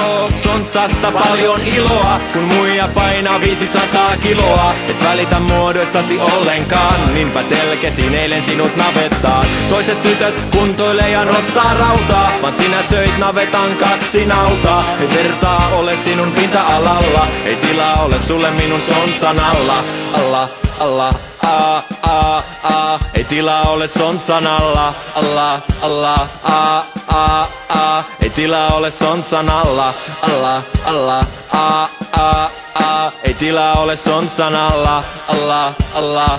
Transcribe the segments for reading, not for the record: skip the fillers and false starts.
oo sontsasta paljon iloa, kun muija painaa 500 kiloa. Et välitä muodoistasi ollenkaan, niinpä telkesin eilen sinut navettaan. Toiset tytöt kuntoilee ja nostaa rautaa, vaan sinä söit navetan 2 nautaa. Ei vertaa ole sinun pinta-alalla, ei tilaa ole sulle minun sontsan alla. Alla, alla, ei tilaa ole sontsan alla. Alla, alla, ei tilaa ole sontsan alla. Alla, alla, ei tilaa ole sontsan alla. Alla, alla,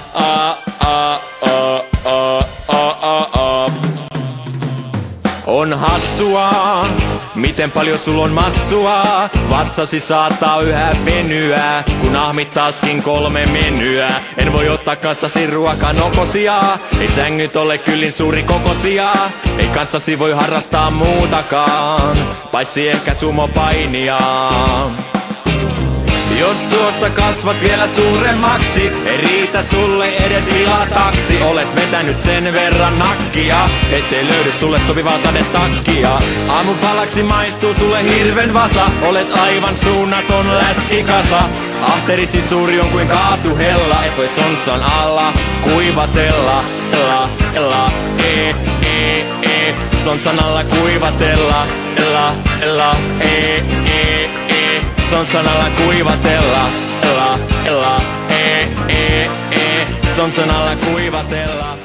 On hassua, miten paljon sul on massua. Vatsasi saattaa yhä venyä, kun ahmit taaskin 3 menyä. En voi ottaa kanssasi ruokanokosia, ei sängyt ole kyllin suuri kokosia. Ei kanssasi voi harrastaa muutakaan, paitsi ehkä sumopainia. Jos tuosta kasvat vielä suuremmaksi, ei riitä sulle edes ilataksi. Olet vetänyt sen verran nakkia, ettei löydy sulle sopivaa sadetakkia. Aamupalaksi maistuu sulle hirven vasa, olet aivan suunnaton läskikasa. Ahterisi suuri on kuin kaasuhella, et voi sontsan alla kuivatella. Ella, ella, sontsan alla kuivatella. Ella, ella, sontsan alla kuivatella. Ella, ella, sontsan alla kuivatella.